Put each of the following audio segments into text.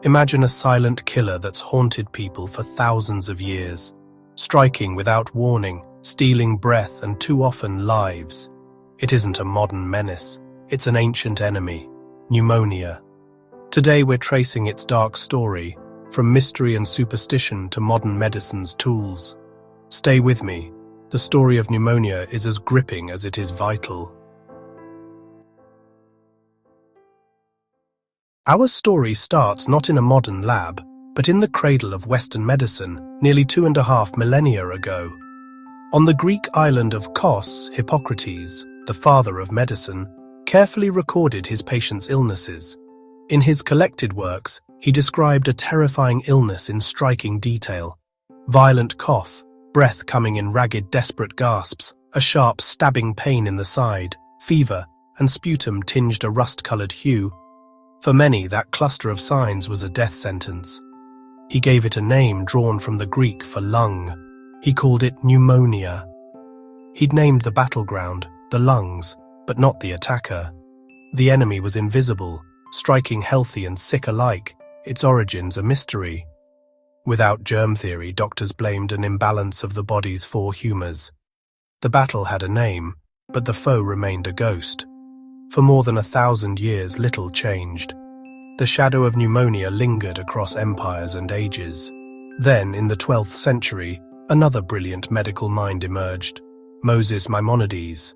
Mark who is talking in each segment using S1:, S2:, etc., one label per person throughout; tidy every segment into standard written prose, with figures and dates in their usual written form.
S1: Imagine a silent killer that's haunted people for thousands of years, striking without warning, stealing breath and too often lives. It isn't a modern menace, it's an ancient enemy, pneumonia. Today we're tracing its dark story, from mystery and superstition to modern medicine's tools. Stay with me. The story of pneumonia is as gripping as it is vital. Our story starts not in a modern lab, but in the cradle of Western medicine, nearly 2.5 millennia ago. On the Greek island of Kos, Hippocrates, the father of medicine, carefully recorded his patients' illnesses. In his collected works, he described a terrifying illness in striking detail. Violent cough, breath coming in ragged, desperate gasps, a sharp, stabbing pain in the side, fever, and sputum tinged a rust-colored hue. For many, that cluster of signs was a death sentence. He gave it a name drawn from the Greek for lung. He called it pneumonia. He'd named the battleground, the lungs, but not the attacker. The enemy was invisible, striking healthy and sick alike, its origins a mystery. Without germ theory, doctors blamed an imbalance of the body's 4 humours. The battle had a name, but the foe remained a ghost. For more than 1,000 years, little changed. The shadow of pneumonia lingered across empires and ages. Then, in the 12th century, another brilliant medical mind emerged, Moses Maimonides,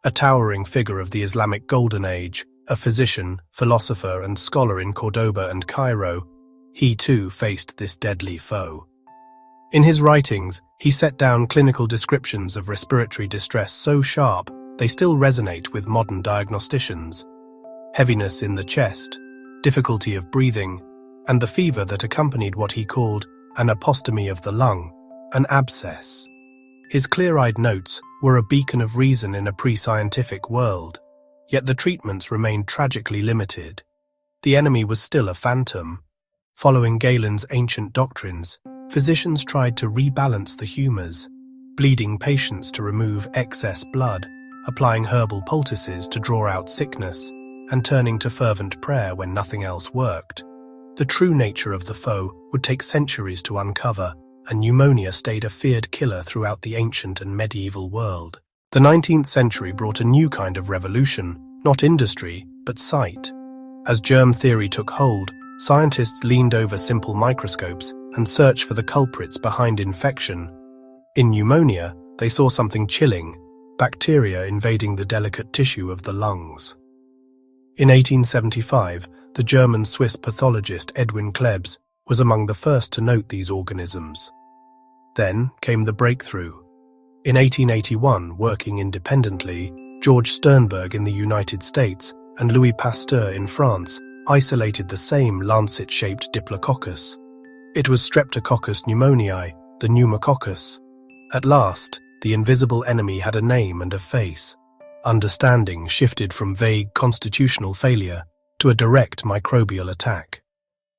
S1: a towering figure of the Islamic Golden Age, a physician, philosopher, and scholar in Cordoba and Cairo. He too faced this deadly foe. In his writings, he set down clinical descriptions of respiratory distress so sharp they still resonate with modern diagnosticians. Heaviness in the chest, difficulty of breathing, and the fever that accompanied what he called an apostomy of the lung, an abscess. His clear-eyed notes were a beacon of reason in a pre-scientific world, yet the treatments remained tragically limited. The enemy was still a phantom. Following Galen's ancient doctrines, physicians tried to rebalance the humours, bleeding patients to remove excess blood, applying herbal poultices to draw out sickness, and turning to fervent prayer when nothing else worked. The true nature of the foe would take centuries to uncover, and pneumonia stayed a feared killer throughout the ancient and medieval world. The 19th century brought a new kind of revolution, not industry, but sight. As germ theory took hold, scientists leaned over simple microscopes and searched for the culprits behind infection. In pneumonia, they saw something chilling, bacteria invading the delicate tissue of the lungs. In 1875, the German-Swiss pathologist Edwin Klebs was among the first to note these organisms. Then came the breakthrough. In 1881, working independently, George Sternberg in the United States and Louis Pasteur in France isolated the same lancet-shaped diplococcus. It was Streptococcus pneumoniae, the pneumococcus. At last, the invisible enemy had a name and a face. Understanding shifted from vague constitutional failure to a direct microbial attack.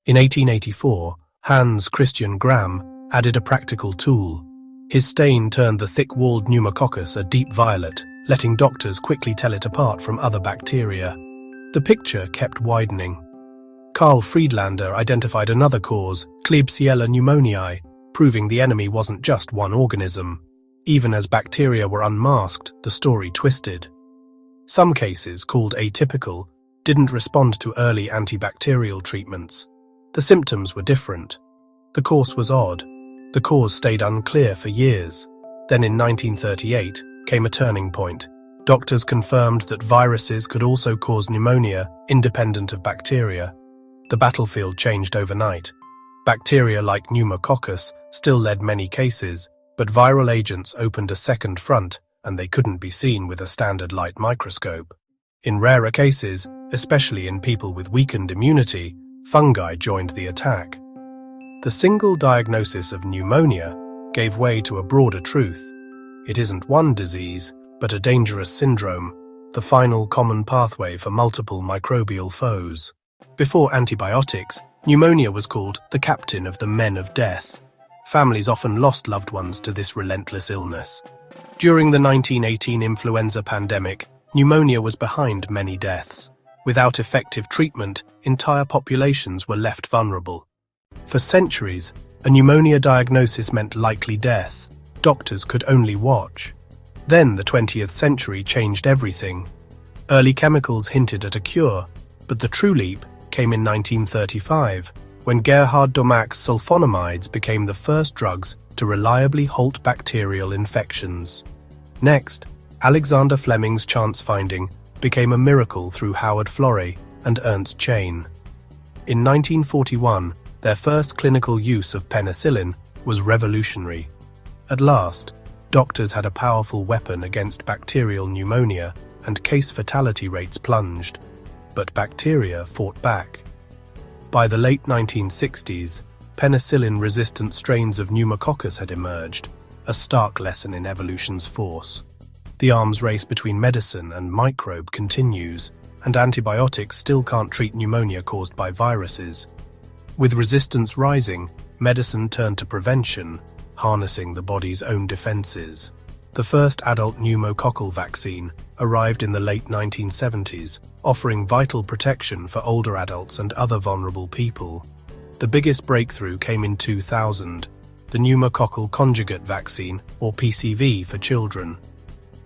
S1: In 1884, Hans Christian Gram added a practical tool. His stain turned the thick-walled pneumococcus a deep violet, letting doctors quickly tell it apart from other bacteria. The picture kept widening. Carl Friedlander identified another cause, Klebsiella pneumoniae, proving the enemy wasn't just one organism. Even as bacteria were unmasked, the story twisted. Some cases, called atypical, didn't respond to early antibacterial treatments. The symptoms were different. The course was odd. The cause stayed unclear for years. Then in 1938 came a turning point. Doctors confirmed that viruses could also cause pneumonia, independent of bacteria. The battlefield changed overnight. Bacteria like pneumococcus still led many cases, but viral agents opened a second front, and they couldn't be seen with a standard light microscope. In rarer cases, especially in people with weakened immunity, fungi joined the attack. The single diagnosis of pneumonia gave way to a broader truth. It isn't one disease, but a dangerous syndrome, the final common pathway for multiple microbial foes. Before antibiotics, pneumonia was called the captain of the men of death. Families often lost loved ones to this relentless illness. During the 1918 influenza pandemic, pneumonia was behind many deaths. Without effective treatment, entire populations were left vulnerable. For centuries, a pneumonia diagnosis meant likely death. Doctors could only watch. Then the 20th century changed everything. Early chemicals hinted at a cure, but the true leap came in 1935, when Gerhard Domach's sulfonamides became the first drugs to reliably halt bacterial infections. Next, Alexander Fleming's chance finding became a miracle through Howard Florey and Ernst Chain. In 1941, their first clinical use of penicillin was revolutionary. At last, doctors had a powerful weapon against bacterial pneumonia, and case fatality rates plunged. But bacteria fought back. By the late 1960s, penicillin-resistant strains of pneumococcus had emerged, a stark lesson in evolution's force. The arms race between medicine and microbe continues, and antibiotics still can't treat pneumonia caused by viruses. With resistance rising, medicine turned to prevention, harnessing the body's own defenses. The first adult pneumococcal vaccine arrived in the late 1970s, offering vital protection for older adults and other vulnerable people. The biggest breakthrough came in 2000, the pneumococcal conjugate vaccine, or PCV, for children.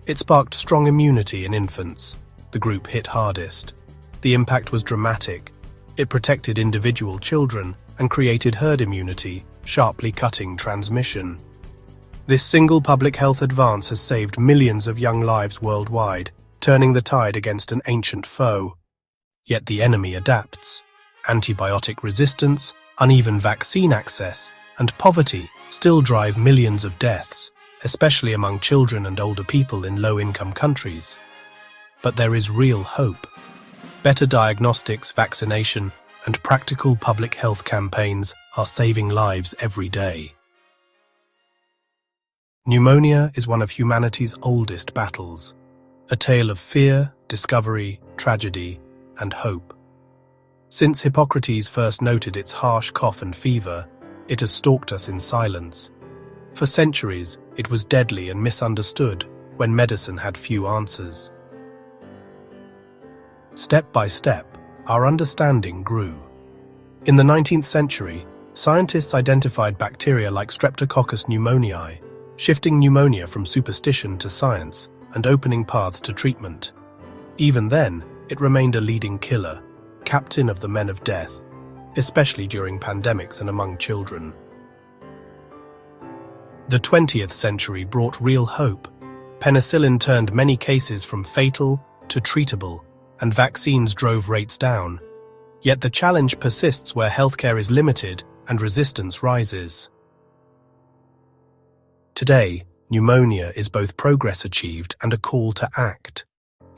S1: It sparked strong immunity in infants, the group hit hardest. The impact was dramatic. It protected individual children and created herd immunity, sharply cutting transmission. This single public health advance has saved millions of young lives worldwide, turning the tide against an ancient foe. Yet the enemy adapts. Antibiotic resistance, uneven vaccine access, and poverty still drive millions of deaths, especially among children and older people in low-income countries. But there is real hope. Better diagnostics, vaccination, and practical public health campaigns are saving lives every day. Pneumonia is one of humanity's oldest battles, a tale of fear, discovery, tragedy, and hope. Since Hippocrates first noted its harsh cough and fever, it has stalked us in silence. For centuries, it was deadly and misunderstood when medicine had few answers. Step by step, our understanding grew. In the 19th century, scientists identified bacteria like Streptococcus pneumoniae, shifting pneumonia from superstition to science and opening paths to treatment. Even then, it remained a leading killer, captain of the men of death, especially during pandemics and among children. The 20th century brought real hope. Penicillin turned many cases from fatal to treatable, and vaccines drove rates down. Yet the challenge persists where healthcare is limited and resistance rises. Today, pneumonia is both progress achieved and a call to act.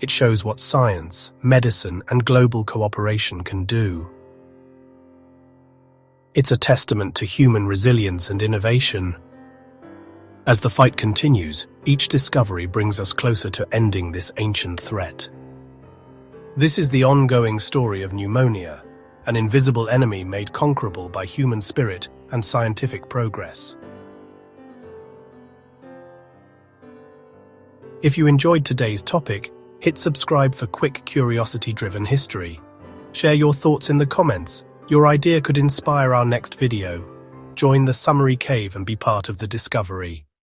S1: It shows what science, medicine, and global cooperation can do. It's a testament to human resilience and innovation. As the fight continues, each discovery brings us closer to ending this ancient threat. This is the ongoing story of pneumonia, an invisible enemy made conquerable by human spirit and scientific progress. If you enjoyed today's topic, hit subscribe for quick curiosity-driven history. Share your thoughts in the comments. Your idea could inspire our next video. Join the summary cave and be part of the discovery.